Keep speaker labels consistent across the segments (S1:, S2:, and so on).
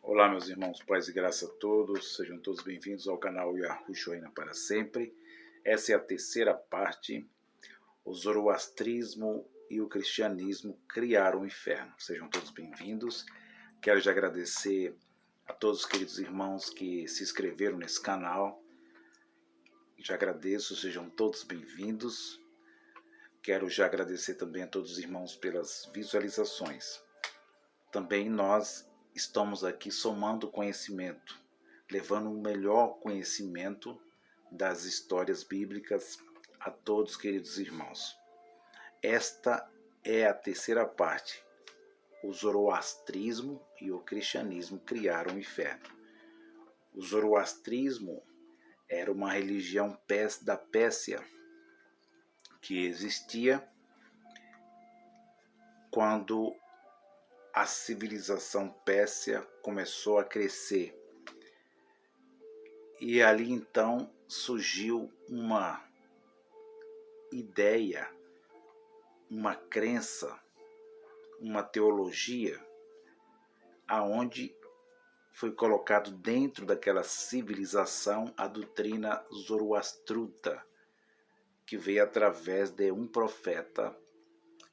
S1: Olá, meus irmãos, paz e graça a todos, sejam todos bem-vindos ao canal Yahushua Reina para sempre. Essa é a terceira parte, o zoroastrismo e o cristianismo criaram o inferno. Sejam todos bem-vindos. Quero já agradecer a todos os queridos irmãos que se inscreveram nesse canal. Já agradeço, sejam todos bem-vindos. Quero já agradecer também a todos os irmãos pelas visualizações. Também nós estamos aqui somando conhecimento, levando o melhor conhecimento das histórias bíblicas a todos, queridos irmãos. Esta é a terceira parte. O zoroastrismo e o cristianismo criaram o inferno. O zoroastrismo era uma religião da Pérsia que existia quando a civilização pérsia começou a crescer. E ali então surgiu uma ideia, uma crença, uma teologia, aonde foi colocado dentro daquela civilização a doutrina zoroastruta, que veio através de um profeta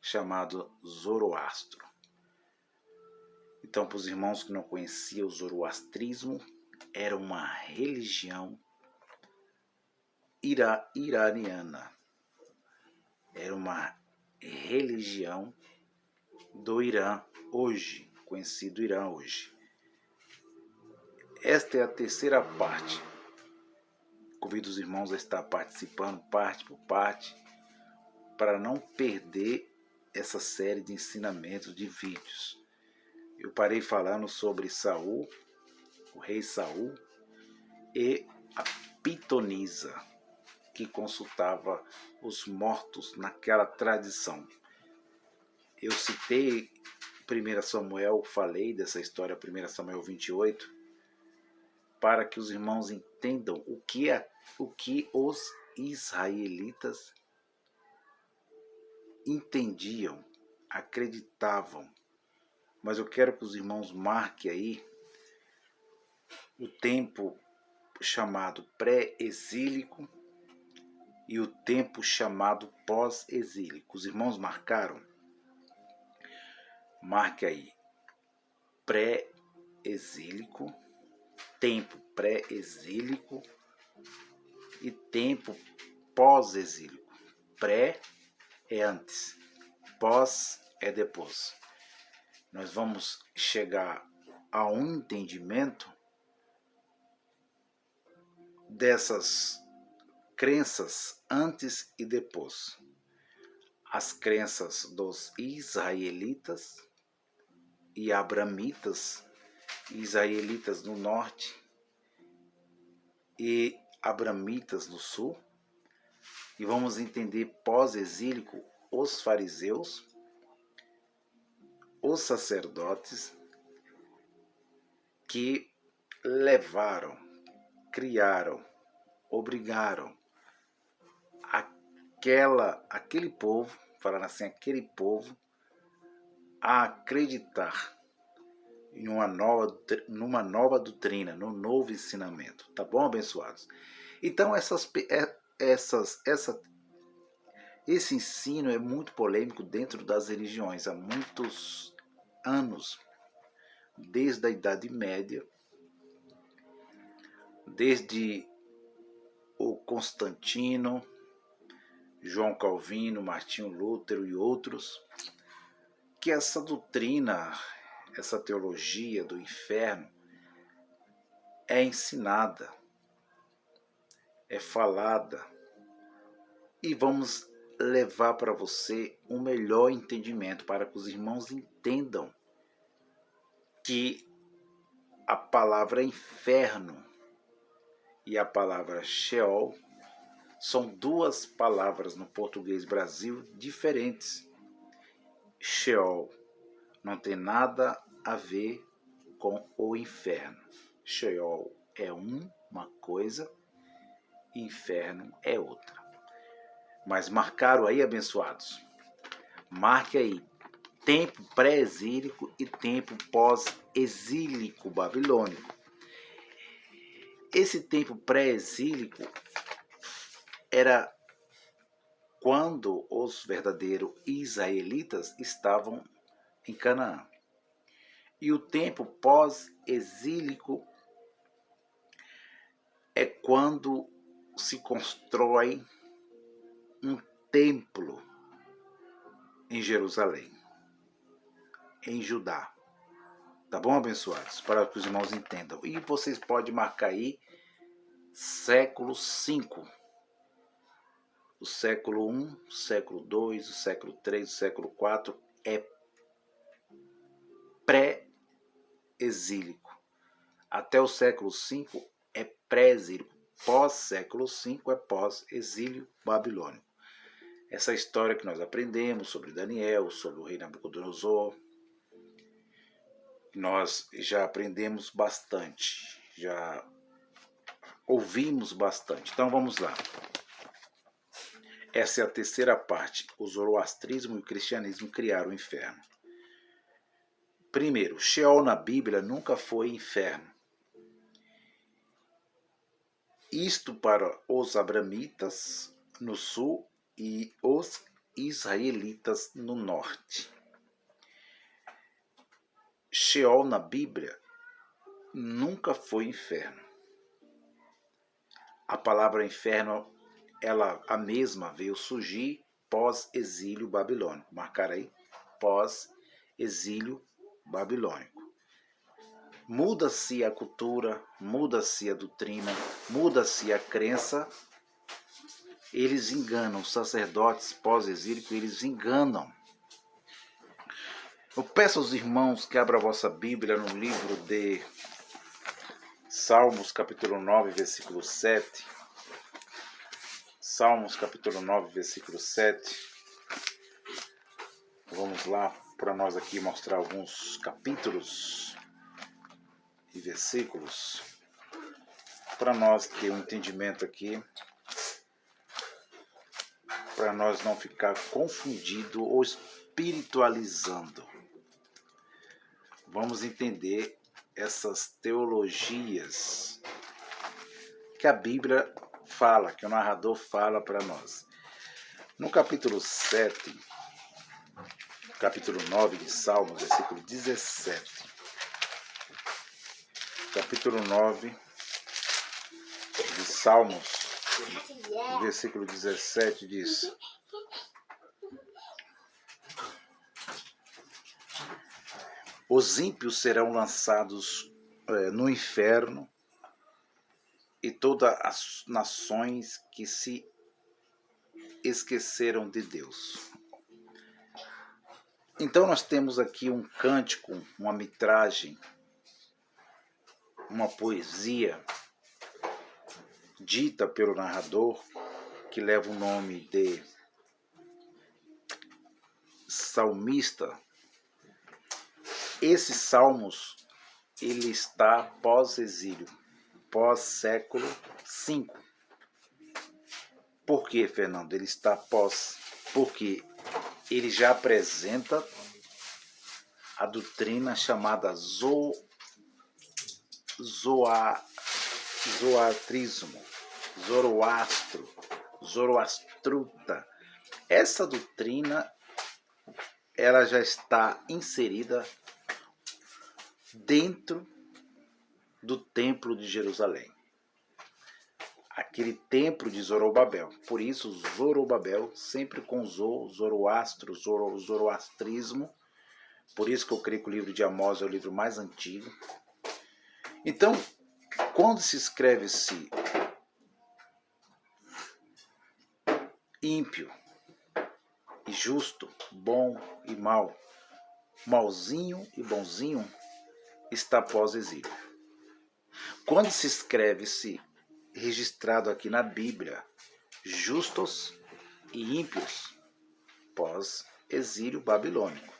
S1: chamado Zoroastro. Então, para os irmãos que não conheciam o zoroastrismo, era uma religião iraniana. Era uma religião do Irã hoje, conhecido Irã hoje. Esta é a terceira parte. Convido os irmãos a estar participando parte por parte, para não perder essa série de ensinamentos de vídeos. Eu parei falando sobre Saul, o rei Saul, e a pitonisa, que consultava os mortos naquela tradição. Eu citei 1 Samuel, falei dessa história, 1 Samuel 28, para que os irmãos entendam o que os israelitas entendiam, acreditavam. Mas eu quero que os irmãos marquem aí o tempo chamado pré-exílico e o tempo chamado pós-exílico. Os irmãos marcaram? Marque aí. Pré-exílico, tempo pré-exílico e tempo pós-exílico. Pré é antes, pós é depois. Nós vamos chegar a um entendimento dessas crenças antes e depois. As crenças dos israelitas e abramitas, israelitas no norte e abramitas no sul. E vamos entender pós-exílico os fariseus, os sacerdotes que levaram, criaram, obrigaram aquele povo, falando assim, aquele povo, a acreditar numa nova doutrina, num novo ensinamento. Tá bom, abençoados? Então, esse ensino é muito polêmico dentro das religiões há muitos anos, desde a Idade Média, desde o Constantino, João Calvino, Martinho Lutero e outros, que essa doutrina, essa teologia do inferno é ensinada, é falada, e vamos levar para você um melhor entendimento, para que os irmãos entendam que a palavra inferno e a palavra Sheol são duas palavras no português Brasil diferentes. Sheol não tem nada a ver com o inferno. Sheol é uma coisa, inferno é outra. Mas marcaram aí, abençoados? Marque aí, tempo pré-exílico e tempo pós-exílico babilônico. Esse tempo pré-exílico era quando os verdadeiros israelitas estavam em Canaã. E o tempo pós-exílico é quando se constrói um templo em Jerusalém, em Judá. Tá bom, abençoados? Para que os irmãos entendam. E vocês podem marcar aí século V. O século I, o século II, o século III, o século IV é pré-exílico. Até o século V é pré-exílico. Pós-século V é pós-exílio babilônico. Essa história que nós aprendemos sobre Daniel, sobre o rei Nabucodonosor, nós já aprendemos bastante, já ouvimos bastante. Então vamos lá. Essa é a terceira parte. O zoroastrismo e o cristianismo criaram o inferno. Primeiro, Sheol na Bíblia nunca foi inferno. Isto para os abramitas no sul e os israelitas no norte. Sheol na Bíblia nunca foi inferno. A palavra inferno, a mesma veio surgir pós-exílio babilônico. Marcar aí, pós-exílio babilônico. Muda-se a cultura, muda-se a doutrina, muda-se a crença. Eles enganam, os sacerdotes pós-exílicos, eles enganam. Eu peço aos irmãos que abram a vossa Bíblia no livro de Salmos, capítulo 9, versículo 7. Salmos, capítulo 9, versículo 7. Vamos lá, para nós aqui mostrar alguns capítulos e versículos, para nós ter um entendimento aqui, para nós não ficar confundido ou espiritualizando. Vamos entender essas teologias que a Bíblia fala, que o narrador fala para nós. No capítulo 7, capítulo 9 de Salmos, versículo 17. Capítulo 9 de Salmos, versículo 17 diz: os ímpios serão lançados no inferno, e todas as nações que se esqueceram de Deus. Então nós temos aqui um cântico, uma mitragem, uma poesia dita pelo narrador, que leva o nome de salmista. Esse Salmos, ele está pós-exílio, pós-século V. Por que, Fernando? Ele está pós? Porque ele já apresenta a doutrina chamada zoroastrismo, zoroastruta. Essa doutrina, ela já está inserida dentro do templo de Jerusalém. Aquele templo de Zorobabel. Por isso, Zorobabel, sempre com Zoroastro, zoroastrismo. Por isso que eu creio que o livro de Amós é o livro mais antigo. Então, quando se escreve-se ímpio e justo, bom e mal, malzinho e bonzinho, está pós-exílio. Quando se escreve-se, registrado aqui na Bíblia, justos e ímpios, pós-exílio babilônico.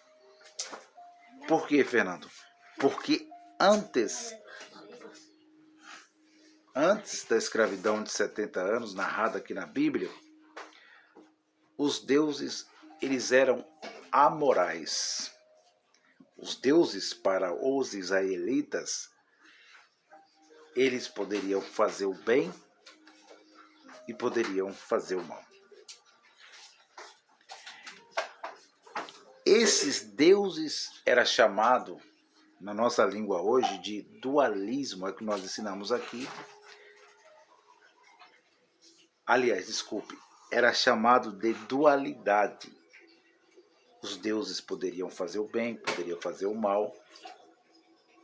S1: Por quê, Fernando? Porque antes da escravidão de 70 anos, narrada aqui na Bíblia, os deuses, eles eram amorais. Os deuses para os israelitas, eles poderiam fazer o bem e poderiam fazer o mal. Esses deuses era chamado, na nossa língua hoje, de dualismo, é o que nós ensinamos aqui. Aliás, desculpe, era chamado de dualidade. Os deuses poderiam fazer o bem, poderiam fazer o mal.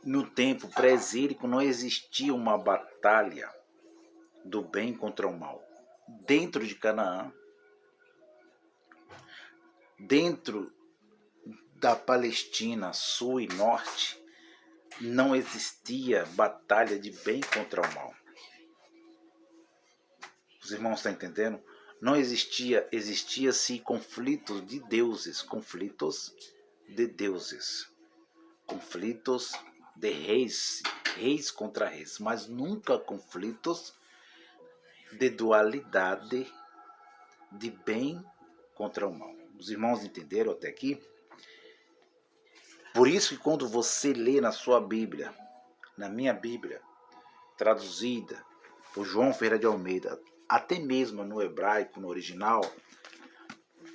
S1: No tempo pré-exílico não existia uma batalha do bem contra o mal. Dentro de Canaã, dentro da Palestina, sul e norte, não existia batalha de bem contra o mal. Os irmãos estão entendendo? Não existia-se conflitos de deuses, conflitos de reis, reis contra reis, mas nunca conflitos de dualidade de bem contra o mal. Os irmãos entenderam até aqui? Por isso que quando você lê na sua Bíblia, na minha Bíblia, traduzida por João Ferreira de Almeida, até mesmo no hebraico, no original,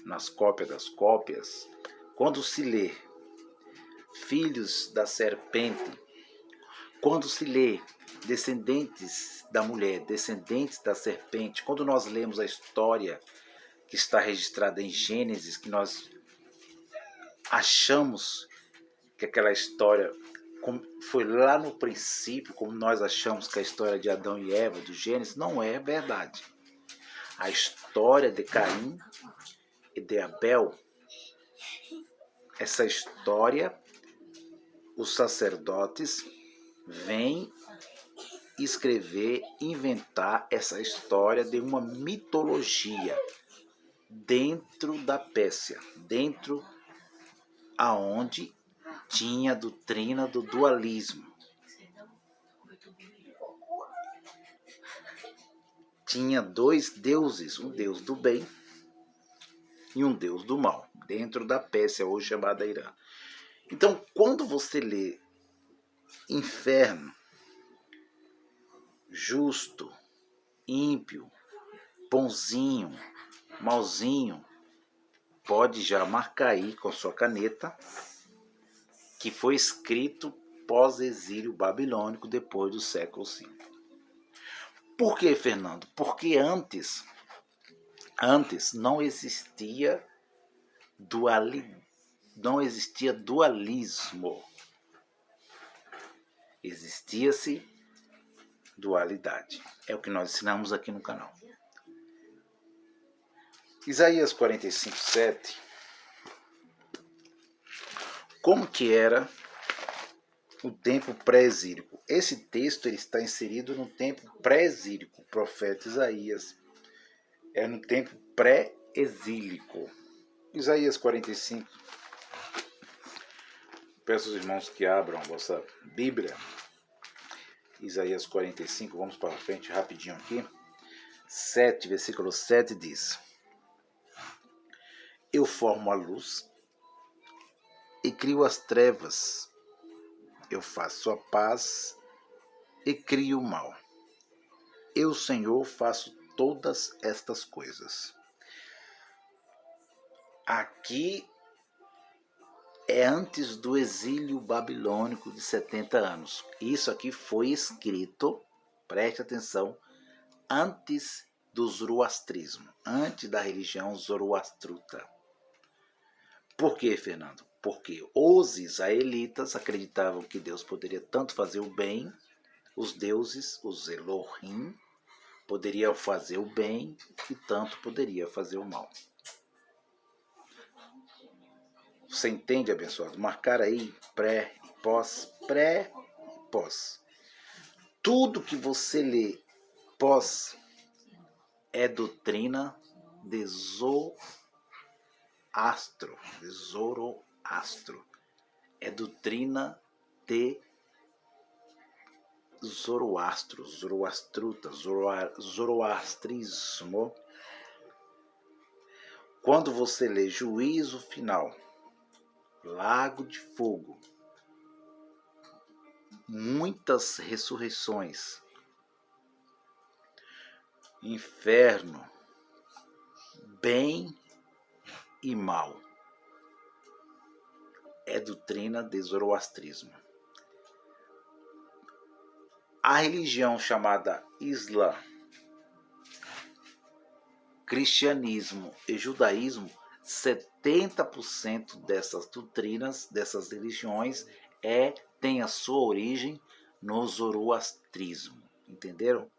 S1: nas cópias das cópias, quando se lê filhos da serpente, quando se lê descendentes da mulher, descendentes da serpente, quando nós lemos a história que está registrada em Gênesis, que nós achamos que aquela história foi lá no princípio, como nós achamos que a história de Adão e Eva, do Gênesis, não é verdade. A história de Caim e de Abel, essa história, os sacerdotes vêm escrever, inventar essa história de uma mitologia dentro da Pérsia, dentro aonde tinha a doutrina do dualismo. Tinha dois deuses, um deus do bem e um deus do mal, dentro da Pérsia, hoje chamada Irã. Então, quando você lê inferno, justo, ímpio, bonzinho, malzinho, pode já marcar aí com sua caneta que foi escrito pós-exílio babilônico depois do século V. Por que, Fernando? Porque antes não existia dualismo. Existia-se dualidade. É o que nós ensinamos aqui no canal. Isaías 45:7. Como que era o tempo pré-exílico? Esse texto ele está inserido no tempo pré-exílico. O profeta Isaías é no tempo pré-exílico. Isaías 45. Peço aos irmãos que abram a vossa Bíblia. Isaías 45, vamos para frente rapidinho aqui. 7, versículo 7 diz: Eu formo a luz e crio as trevas. Eu faço a paz e crio o mal. Eu, Senhor, faço todas estas coisas. Aqui é antes do exílio babilônico de 70 anos. Isso aqui foi escrito, preste atenção, antes do zoroastrismo, antes da religião zoroastruta. Por quê, Fernando? Porque os israelitas acreditavam que Deus poderia tanto fazer o bem, os deuses, os Elohim, poderiam fazer o bem e tanto poderia fazer o mal. Você entende, abençoado? Marcar aí pré e pós, pré e pós. Tudo que você lê pós é doutrina de Zoroastro. É doutrina de Zoroastro, Zoroastruta, Zoroastrismo. Quando você lê Juízo Final, lago de fogo, muitas ressurreições, inferno, bem e mal. É doutrina de zoroastrismo. A religião chamada Islã, cristianismo e judaísmo, 70% dessas doutrinas, dessas religiões, tem a sua origem no zoroastrismo. Entenderam?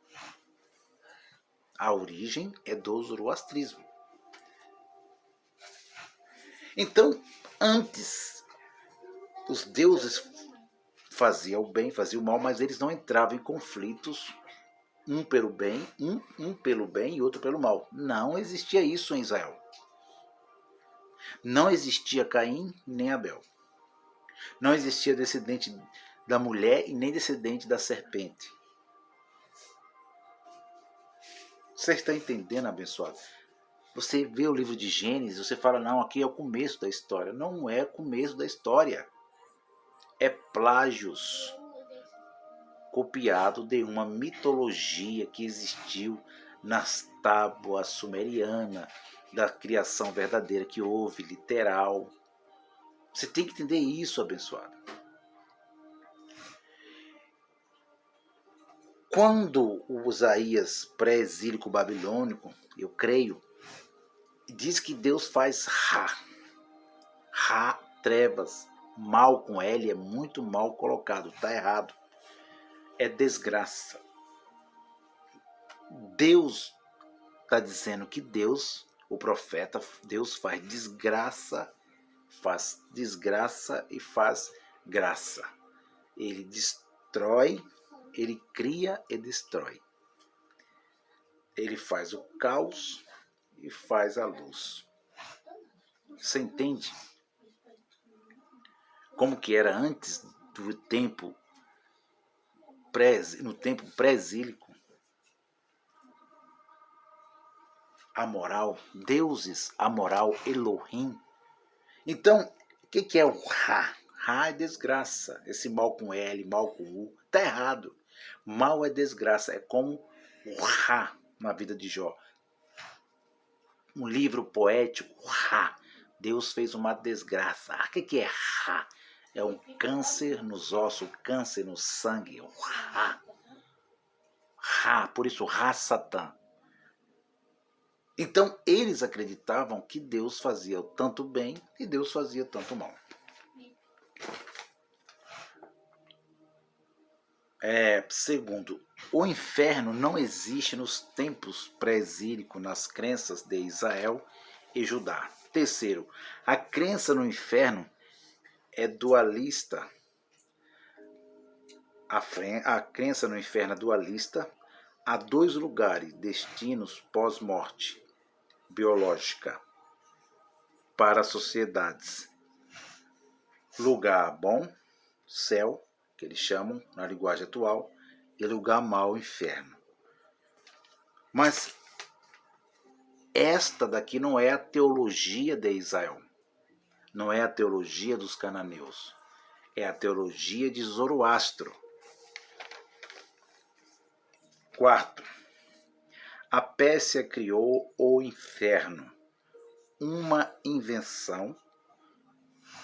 S1: A origem é do zoroastrismo. Então, antes, os deuses faziam o bem, faziam o mal, mas eles não entravam em conflitos, um pelo bem, um pelo bem e outro pelo mal. Não existia isso em Israel. Não existia Caim nem Abel. Não existia descendente da mulher e nem descendente da serpente. Você está entendendo, abençoado? Você vê o livro de Gênesis, você fala, não, aqui é o começo da história. Não é o começo da história. É plágios copiado de uma mitologia que existiu nas tábuas sumerianas, da criação verdadeira que houve, literal. Você tem que entender isso, abençoado. Quando o Isaías pré-exílico babilônico, eu creio, diz que Deus faz Ra, trevas, mal com L, é muito mal colocado, está errado. É desgraça. Deus está dizendo que Deus, o profeta, Deus faz desgraça e faz graça. Ele destrói, ele cria e destrói. Ele faz o caos e faz a luz. Você entende? Como que era antes do tempo no tempo pré-exílico? A moral, deuses, a moral, Elohim. Então, o que é o Ra? Ra é desgraça. Esse mal com L, mal com U, está errado. Mal é desgraça, é como o Ra na vida de Jó. Um livro poético, Ra. Deus fez uma desgraça. O que é Ra? É um câncer nos ossos, câncer no sangue. Ra. Ra, por isso Ra Satã. Então eles acreditavam que Deus fazia tanto bem e Deus fazia tanto mal. Segundo, o inferno não existe nos tempos pré-exílicos nas crenças de Israel e Judá. Terceiro, a crença no inferno é dualista. A crença no inferno é dualista. Há dois lugares, destinos pós-morte biológica para as sociedades. Lugar bom, céu, que eles chamam na linguagem atual, e lugar mau, inferno. Mas esta daqui não é a teologia de Israel. Não é a teologia dos cananeus. É a teologia de Zoroastro. Quarto, a Pérsia criou o inferno, uma invenção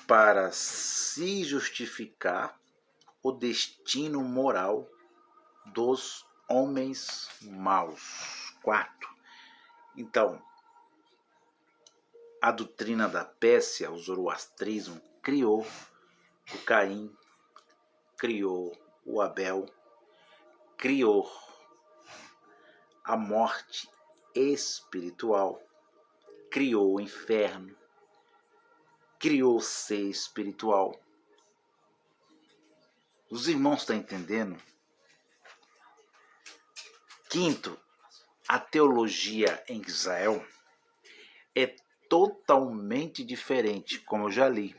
S1: para se justificar o destino moral dos homens maus. Quarto, então, a doutrina da Pérsia, o zoroastrismo, criou o Caim, criou o Abel, criou a morte espiritual, criou o inferno, criou o ser espiritual. Os irmãos estão entendendo? Quinto, a teologia em Israel é totalmente diferente, como eu já li.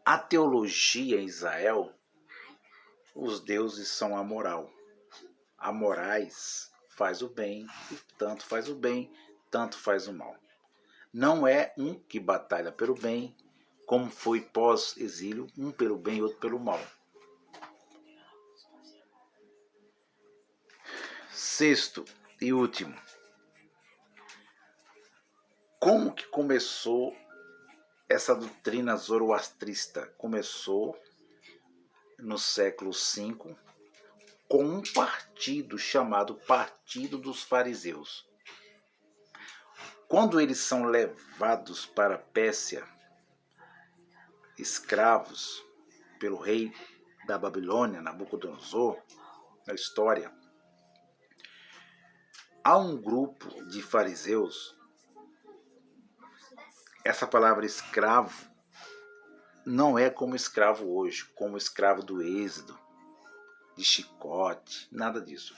S1: A teologia em Israel, os deuses são amoral. Amorais faz o bem, e tanto faz o bem, tanto faz o mal. Não é um que batalha pelo bem como foi pós-exílio, um pelo bem e outro pelo mal. Sexto e último, como que começou essa doutrina zoroastrista? Começou no século V com um partido chamado Partido dos Fariseus. Quando eles são levados para a Pérsia, escravos pelo rei da Babilônia, Nabucodonosor, na história, há um grupo de fariseus. Essa palavra escravo não é como escravo hoje, como escravo do Êxodo, de chicote, nada disso.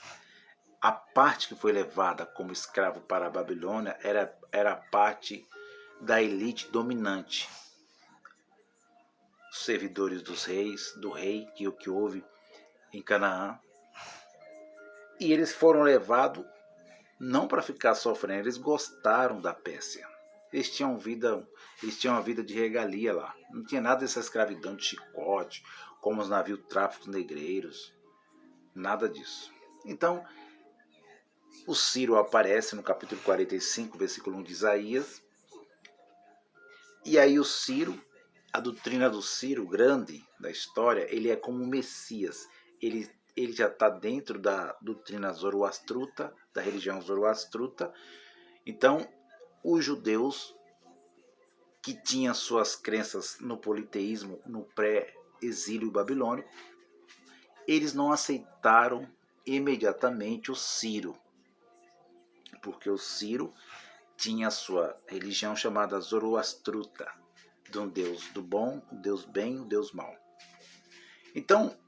S1: A parte que foi levada como escravo para a Babilônia era a parte da elite dominante. Os servidores dos reis, do rei que houve em Canaã. E eles foram levados não para ficar sofrendo, eles gostaram da Pérsia. Eles tinham uma vida de regalia lá. Não tinha nada dessa escravidão de chicote, como os navios tráficos negreiros. Nada disso. Então, o Ciro aparece no capítulo 45, versículo 1 de Isaías. E aí o Ciro, a doutrina do Ciro, grande da história, ele é como o Messias. Ele já está dentro da doutrina zoroastruta, da religião zoroastruta. Então, os judeus que tinham suas crenças no politeísmo, no pré-exílio babilônico, eles não aceitaram imediatamente o Ciro, porque o Ciro tinha a sua religião chamada zoroastruta, de um Deus do bom, o Deus bem, o Deus mau. Então,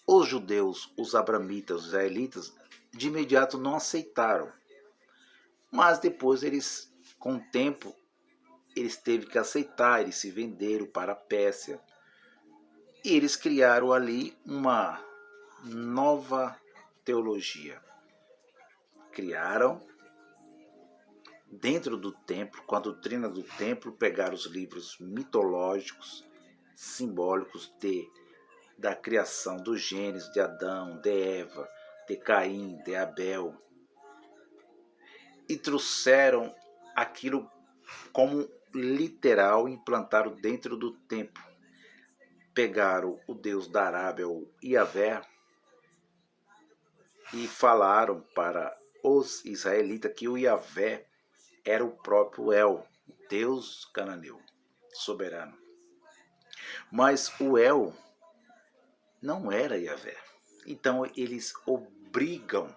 S1: os judeus, os abramitas, os israelitas, de imediato não aceitaram. Mas depois eles, com o tempo, eles teve que aceitar, eles se venderam para a Pérsia. E eles criaram ali uma nova teologia. Criaram, dentro do templo, com a doutrina do templo, pegaram os livros mitológicos, simbólicos da criação do Gênesis, de Adão, de Eva, de Caim, de Abel, e trouxeram aquilo como literal e implantaram dentro do templo. Pegaram o Deus da Arábia, o Iavé, e falaram para os israelitas que o Iavé era o próprio El, Deus cananeu, soberano. Mas o El não era Iavé. Então eles obrigam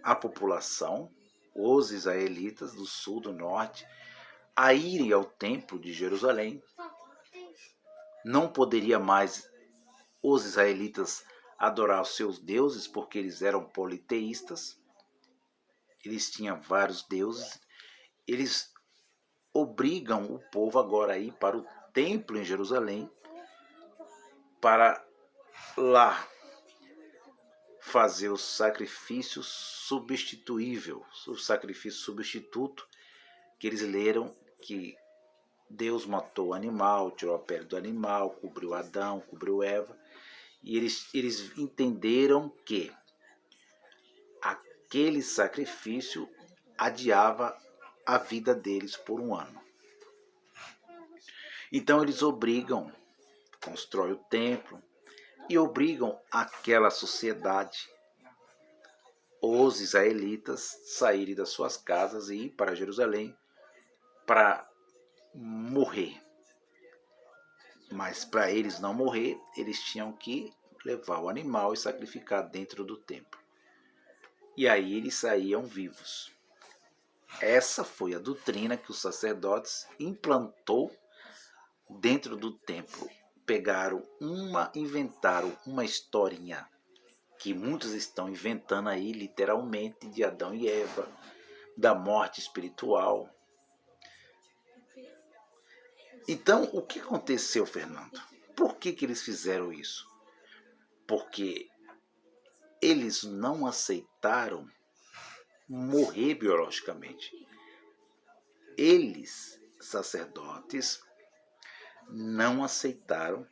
S1: a população, os israelitas do sul, do norte, a irem ao templo de Jerusalém. Não poderia mais os israelitas adorar os seus deuses, porque eles eram politeístas. Eles tinham vários deuses. Eles obrigam o povo agora a ir para o templo em Jerusalém, para lá fazer o sacrifício substituível, o sacrifício substituto, que eles leram que Deus matou o animal, tirou a pele do animal, cobriu Adão, cobriu Eva, e eles entenderam que aquele sacrifício adiava a vida deles por um ano. Então eles obrigam, constroem o templo, e obrigam aquela sociedade, os israelitas, saírem das suas casas e ir para Jerusalém para morrer. Mas para eles não morrer, eles tinham que levar o animal e sacrificar dentro do templo. E aí eles saíam vivos. Essa foi a doutrina que os sacerdotes implantou dentro do templo. Inventaram uma historinha que muitos estão inventando aí, literalmente, de Adão e Eva, da morte espiritual. Então, o que aconteceu, Fernando? Por que eles fizeram isso? Porque eles não aceitaram morrer biologicamente. Eles, sacerdotes, não aceitaram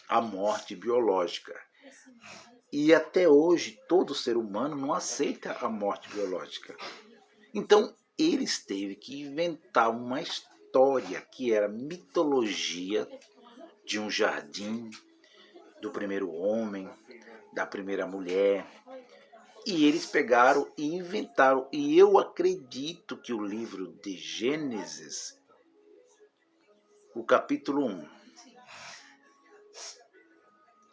S1: a morte biológica. E até hoje todo ser humano não aceita a morte biológica. Então eles teve que inventar uma história que era mitologia de um jardim, do primeiro homem, da primeira mulher. E eles pegaram e inventaram. E eu acredito que o livro de Gênesis, o capítulo 1,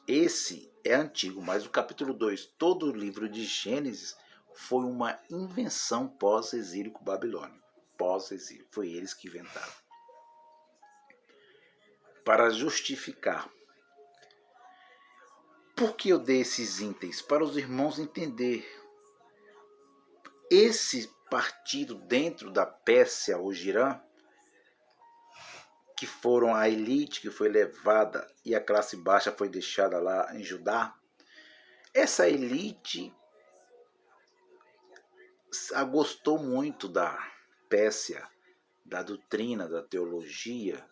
S1: esse é antigo, mas o capítulo 2, todo o livro de Gênesis, foi uma invenção pós-exílio babilônico. Pós-exílio, foi eles que inventaram. Para justificar. Por que eu dei esses itens? Para os irmãos entender. Esse partido dentro da Pérsia ou Irã, que foram a elite que foi levada e a classe baixa foi deixada lá em Judá, essa elite gostou muito da Pérsia, da doutrina, da teologia,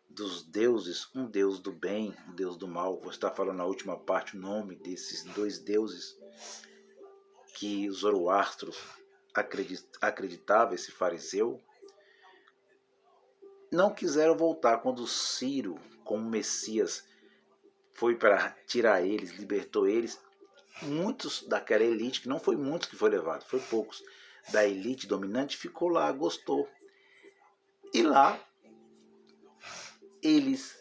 S1: dos deuses, um deus do bem, um deus do mal. Vou estar falando na última parte o nome desses dois deuses que os Zoroastros acreditavam, esse fariseu. Não quiseram voltar quando Ciro, como Messias, foi para tirar eles, libertou eles. Muitos daquela elite, que não foi muitos que foi levado, foi poucos, da elite dominante ficou lá, gostou. E lá eles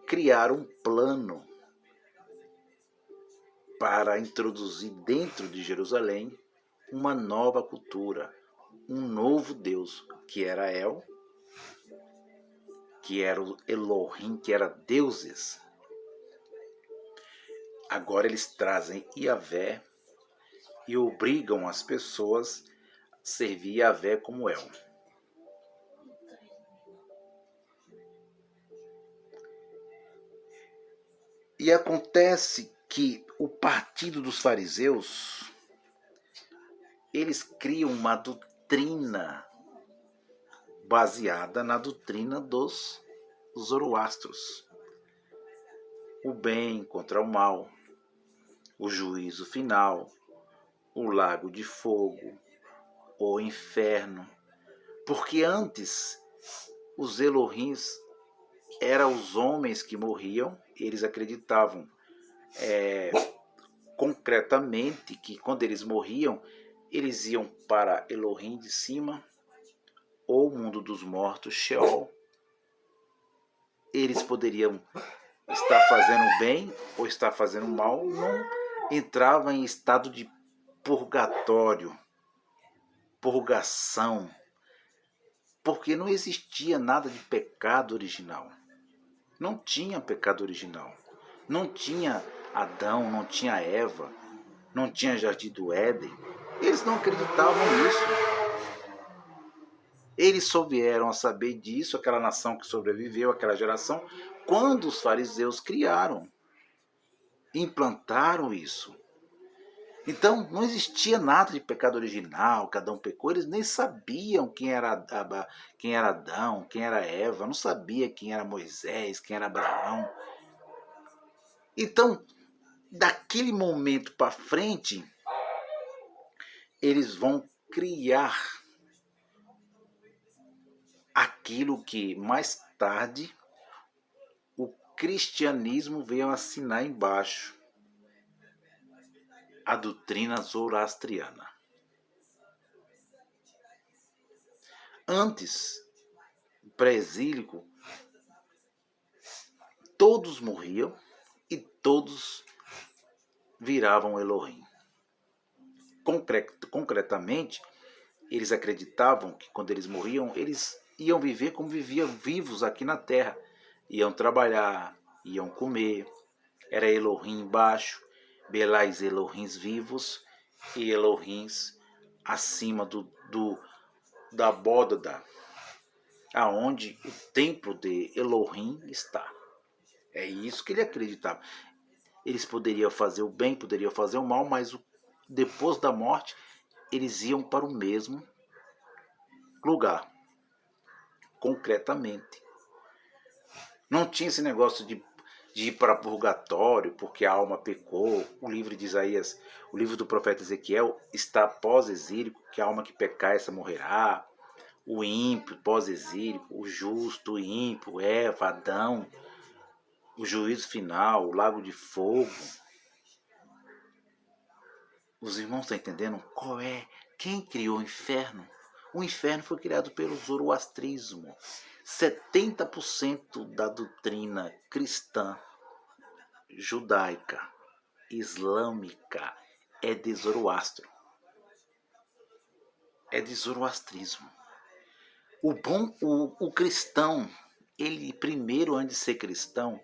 S1: criaram um plano para introduzir dentro de Jerusalém uma nova cultura, um novo Deus, que era El, que era o Elohim, que era deuses. Agora eles trazem Yahvé e obrigam as pessoas a servir Yahvé como El. E acontece que o partido dos fariseus, eles criam uma doutrina baseada na doutrina dos Zoroastros. O bem contra o mal, o juízo final, o lago de fogo, o inferno. Porque antes os Elohims eram os homens que morriam, eles acreditavam concretamente que quando eles morriam, eles iam para Elohim de cima, ou mundo dos mortos, Sheol. Eles poderiam estar fazendo bem ou estar fazendo mal, não entrava em estado de purgatório, purgação, porque não existia nada de pecado original. Não tinha pecado original. Não tinha Adão, não tinha Eva, não tinha Jardim do Éden. Eles não acreditavam nisso. Eles só vieram a saber disso, aquela nação que sobreviveu, aquela geração, quando os fariseus criaram, implantaram isso. Então, não existia nada de pecado original, cada um pecou, eles nem sabiam quem era Adão, quem era Eva, não sabia quem era Moisés, quem era Abraão. Então, daquele momento para frente, eles vão criar aquilo que mais tarde o cristianismo veio assinar embaixo, a doutrina zoroastriana. Antes, pré-exílico, todos morriam e todos viravam Elohim. Concretamente, eles acreditavam que quando eles morriam, eles iam viver como viviam vivos aqui na Terra. Iam trabalhar, iam comer, era Elohim embaixo, belais Elohims vivos e Elohims acima da bóveda, aonde o templo de Elohim está. É isso que ele acreditava. Eles poderiam fazer o bem, poderiam fazer o mal, mas depois da morte, eles iam para o mesmo lugar, concretamente. Não tinha esse negócio de ir para purgatório porque a alma pecou. O livro de Isaías, o livro do profeta Ezequiel está pós-exílico, que a alma que pecar, essa morrerá. O ímpio, pós-exílico, o justo, o ímpio, Eva, Adão, o juízo final, o lago de fogo. Os irmãos estão entendendo qual é? Quem criou o inferno? O inferno foi criado pelo zoroastrismo. 70% da doutrina cristã, judaica, islâmica é de Zoroastro. É de zoroastrismo. O cristão, ele primeiro, antes de ser cristão,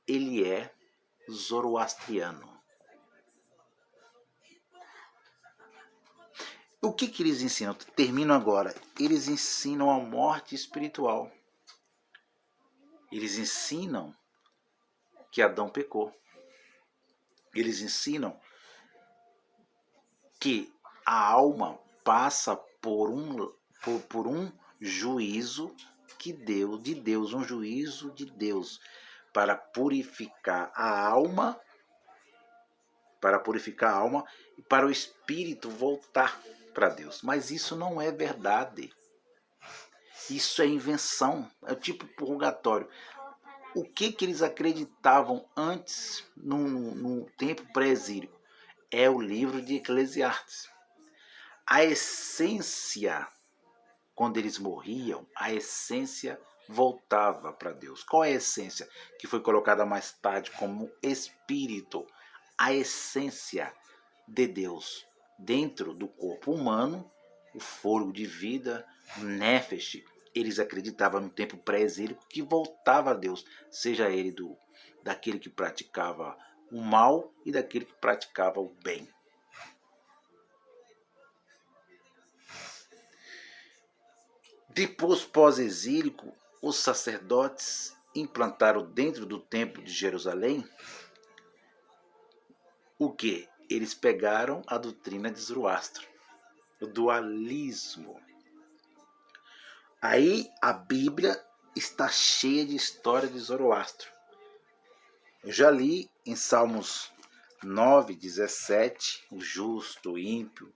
S1: ele é zoroastriano. O que eles ensinam? Termino agora. Eles ensinam a morte espiritual. Eles ensinam que Adão pecou. Eles ensinam que a alma passa por um juízo de Deus, um juízo de Deus para purificar a alma, e para o espírito voltar para Deus. Mas isso não é verdade. Isso é invenção, é tipo purgatório. O que eles acreditavam antes, no tempo pré-exílico? É o livro de Eclesiastes. A essência, quando eles morriam, a essência voltava para Deus. Qual é a essência? Que foi colocada mais tarde como espírito. A essência de Deus dentro do corpo humano, o fôlego de vida, o nefesh. Eles acreditavam no tempo pré-exílico que voltava a Deus, seja ele daquele que praticava o mal e daquele que praticava o bem. Depois, pós-exílico, os sacerdotes implantaram dentro do templo de Jerusalém o que? Eles pegaram a doutrina de Zoroastro, o dualismo. Aí a Bíblia está cheia de história de Zoroastro. Eu já li em Salmos 9, 17, o justo, o ímpio.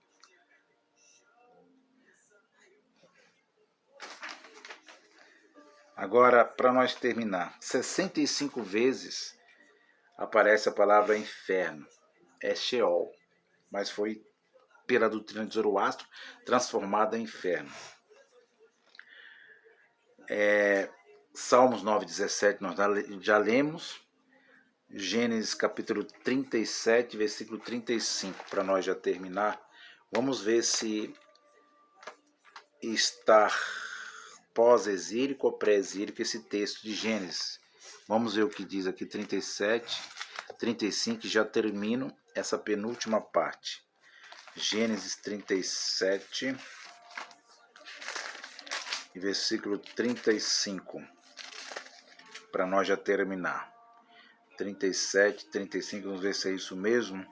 S1: Agora, para nós terminar, 65 vezes aparece a palavra inferno. É Sheol, mas foi pela doutrina de Zoroastro transformada em inferno. Salmos 9, 17 nós já lemos. Gênesis capítulo 37, versículo 35, para nós já terminar. Vamos ver se está pós-exílico ou pré-exílico esse texto de Gênesis. Vamos ver o que diz aqui 37, 35, e já termino essa penúltima parte. Gênesis 37, versículo 35, para nós já terminar. 37, 35, vamos ver se é isso mesmo.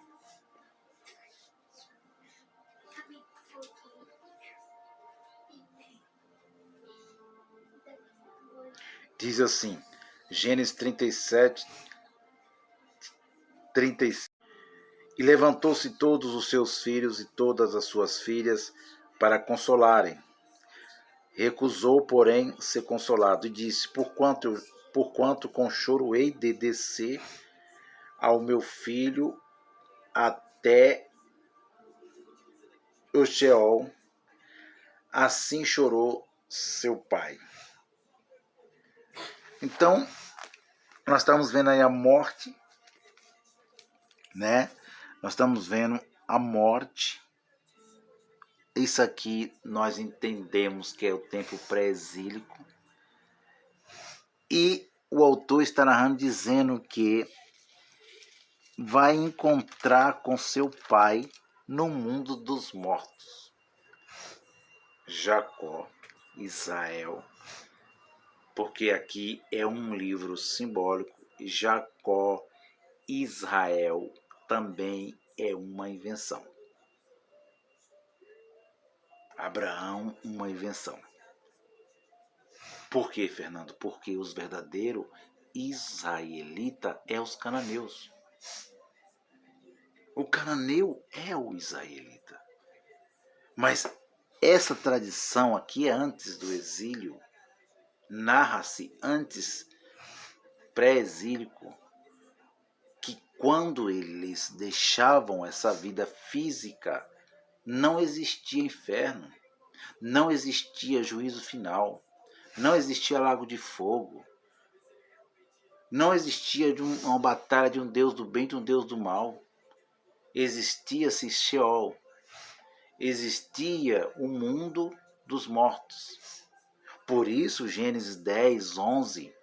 S1: Diz assim, Gênesis 37, 35. E levantou-se todos os seus filhos e todas as suas filhas para consolarem. Recusou, porém, ser consolado e disse, porquanto com choro hei de descer ao meu filho até o Sheol, assim chorou seu pai. Então, nós estamos vendo aí a morte, né? Nós estamos vendo a morte. Isso aqui nós entendemos que é o tempo pré-exílico. E o autor está narrando dizendo que vai encontrar com seu pai no mundo dos mortos. Jacó, Israel, porque aqui é um livro simbólico. Jacó, Israel também é uma invenção. Abraão, uma invenção. Por quê, Fernando? Porque os verdadeiros israelitas é os cananeus. O cananeu é o israelita. Mas essa tradição aqui é antes do exílio, narra-se antes pré-exílico, que quando eles deixavam essa vida física, não existia inferno, não existia juízo final, não existia lago de fogo, não existia uma batalha de um Deus do bem e de um Deus do mal. Existia-se Sheol, existia o mundo dos mortos. Por isso, Gênesis 10, 11,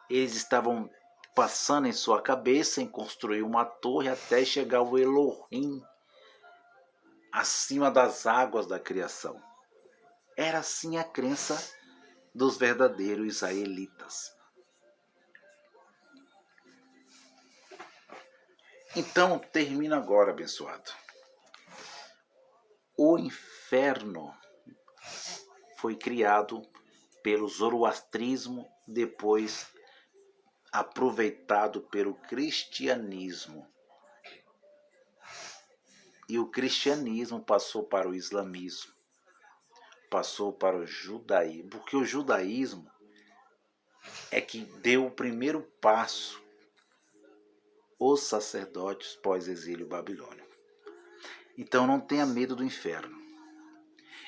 S1: eles estavam passando em sua cabeça em construir uma torre até chegar ao Elohim, acima das águas da criação. Era assim a crença dos verdadeiros israelitas. Então, termina agora, abençoado. O inferno foi criado pelo zoroastrismo, depois aproveitado pelo cristianismo. E o cristianismo passou para o islamismo, passou para o judaísmo, porque o judaísmo é que deu o primeiro passo os sacerdotes pós-exílio babilônico. Então não tenha medo do inferno.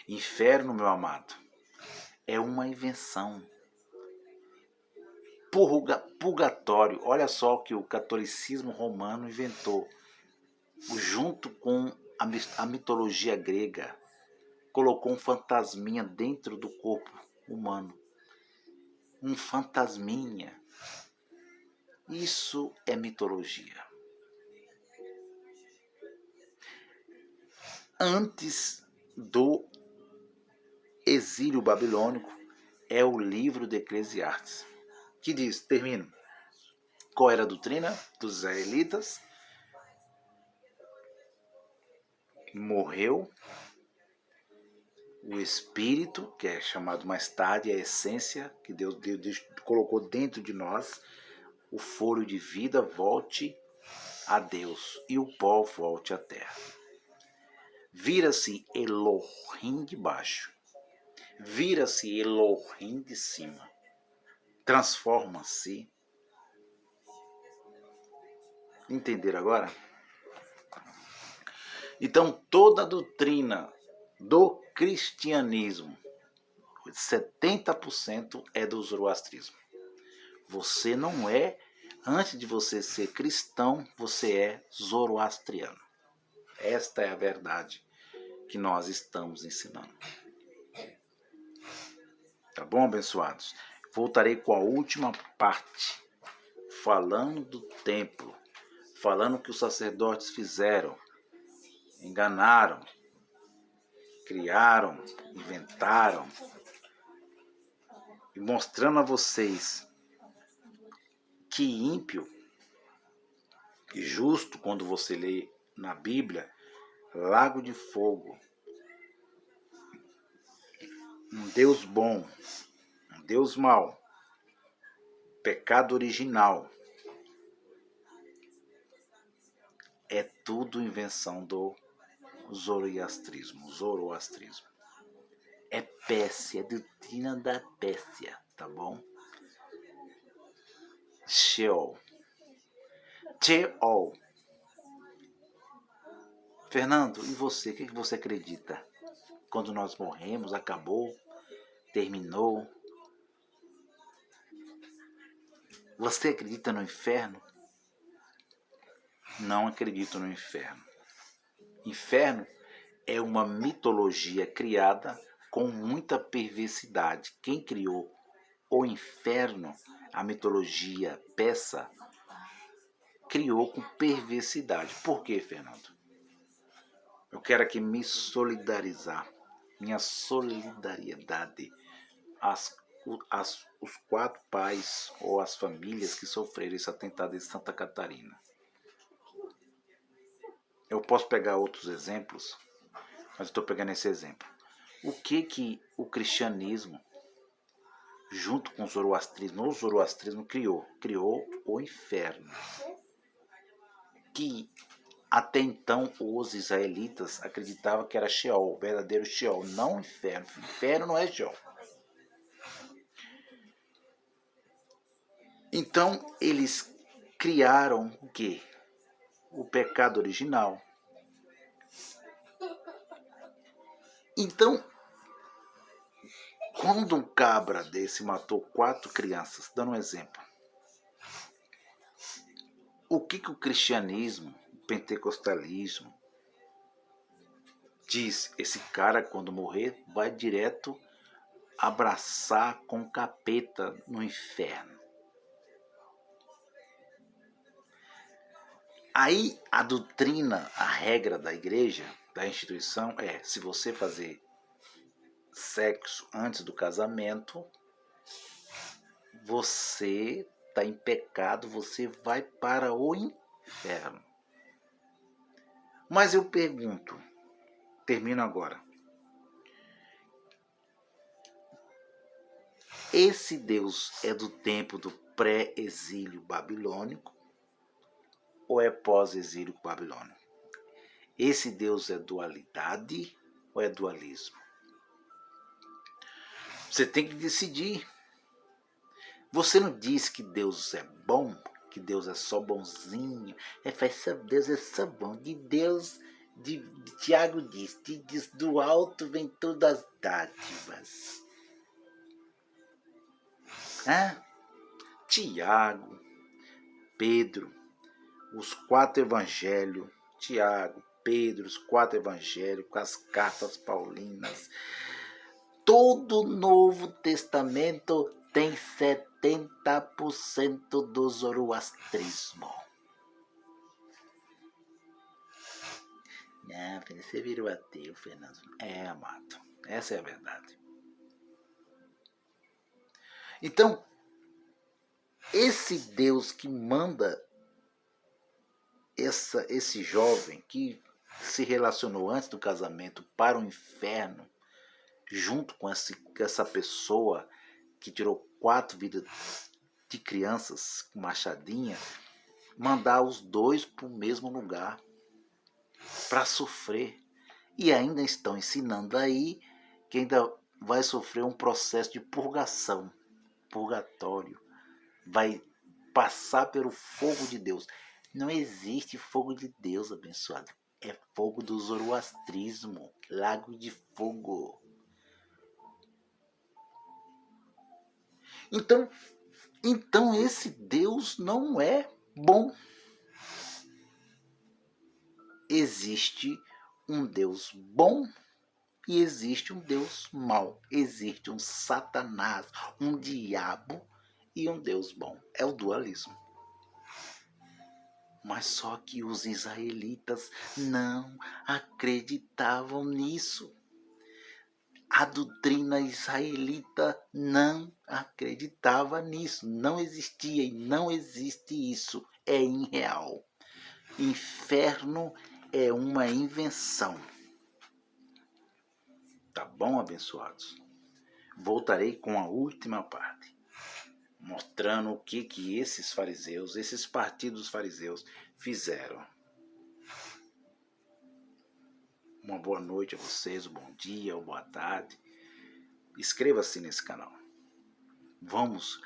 S1: Inferno, meu amado, é uma invenção. Purgatório, olha só o que o catolicismo romano inventou, junto com a mitologia grega, colocou um fantasminha dentro do corpo humano. Um fantasminha. Isso é mitologia. Antes do exílio babilônico é o livro de Eclesiastes, que diz, termino, qual era a doutrina dos israelitas? Morreu o espírito, que é chamado mais tarde a essência, que Deus colocou dentro de nós, o fôlego de vida volte a Deus e o pó volte à terra. Vira-se Elohim de baixo, vira-se Elohim de cima, transforma-se. Entenderam agora? Então toda a doutrina do cristianismo, 70% é do zoroastrismo. Você não é, antes de você ser cristão, você é zoroastriano. Esta é a verdade que nós estamos ensinando. Tá bom, abençoados? Voltarei com a última parte, falando do templo, falando o que os sacerdotes fizeram, enganaram, criaram, inventaram, e mostrando a vocês que ímpio e justo, quando você lê na Bíblia, lago de fogo, um Deus bom, um Deus mau, pecado original, é tudo invenção do zoroastrismo. É Pérsia, é doutrina da Pérsia, tá bom? Sheol. Fernando, e você? O que você acredita? Quando nós morremos, acabou, terminou? Você acredita no inferno? Não acredito no inferno. Inferno é uma mitologia criada com muita perversidade. Quem criou o inferno, a mitologia persa, criou com perversidade. Por quê, Fernando? Eu quero aqui me solidarizar, minha solidariedade os 4 pais ou as famílias que sofreram esse atentado em Santa Catarina. Eu posso pegar outros exemplos, mas estou pegando esse exemplo. O que o cristianismo junto com o zoroastrismo criou o inferno, que até então os israelitas acreditavam que era Sheol, o verdadeiro Sheol, não o inferno. O inferno não é Sheol. Então eles criaram o quê? O pecado original. Então, quando um cabra desse matou 4 crianças, dando um exemplo, o que o cristianismo, o pentecostalismo, diz? Esse cara, quando morrer, vai direto abraçar com o capeta no inferno. Aí a doutrina, a regra da igreja, da instituição é: se você fazer sexo antes do casamento, você está em pecado, você vai para o inferno. Mas eu pergunto, termino agora. Esse Deus é do tempo do pré-exílio babilônico ou é pós-exílio babilônico? Esse Deus é dualidade ou é dualismo? Você tem que decidir. Você não diz que Deus é bom, que Deus é só bonzinho. Deus é só bom. De Deus, de Tiago diz do alto vem todas as dádivas. Tiago, Pedro, os 4 evangelhos, Tiago, Pedro, os 4 evangelhos, com as cartas paulinas. Todo o Novo Testamento tem 70% do zoroastrismo. Você virou ateu, Fernando. Amado. Essa é a verdade. Então, esse Deus que manda esse jovem que se relacionou antes do casamento para o inferno, junto com essa pessoa que tirou 4 vidas de crianças com machadinha, mandar os 2 para o mesmo lugar para sofrer. E ainda estão ensinando aí que ainda vai sofrer um processo de purgação, purgatório. Vai passar pelo fogo de Deus. Não existe fogo de Deus, abençoado. É fogo do zoroastrismo, lago de fogo. Então esse Deus não é bom. Existe um Deus bom e existe um Deus mau. Existe um Satanás, um diabo e um Deus bom. É o dualismo. Mas só que os israelitas não acreditavam nisso. A doutrina israelita não acreditava nisso. Não existia e não existe isso. É irreal. Inferno é uma invenção. Tá bom, abençoados? Voltarei com a última parte, mostrando o que esses fariseus, esses partidos fariseus fizeram. Uma boa noite a vocês, um bom dia ou boa tarde. Inscreva-se nesse canal. Vamos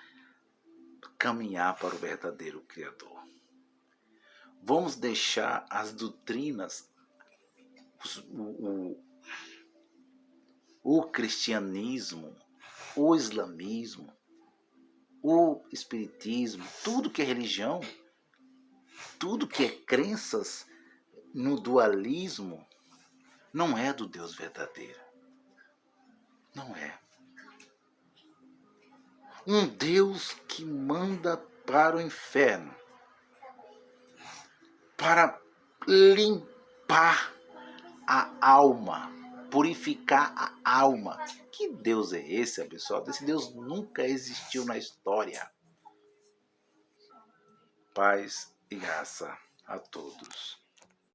S1: caminhar para o verdadeiro Criador. Vamos deixar as doutrinas, o cristianismo, o islamismo, o espiritismo, tudo que é religião, tudo que é crenças no dualismo, não é do Deus verdadeiro. Não é. Um Deus que manda para o inferno para limpar a alma, purificar a alma. Que Deus é esse, pessoal? Esse Deus nunca existiu na história. Paz e graça a todos.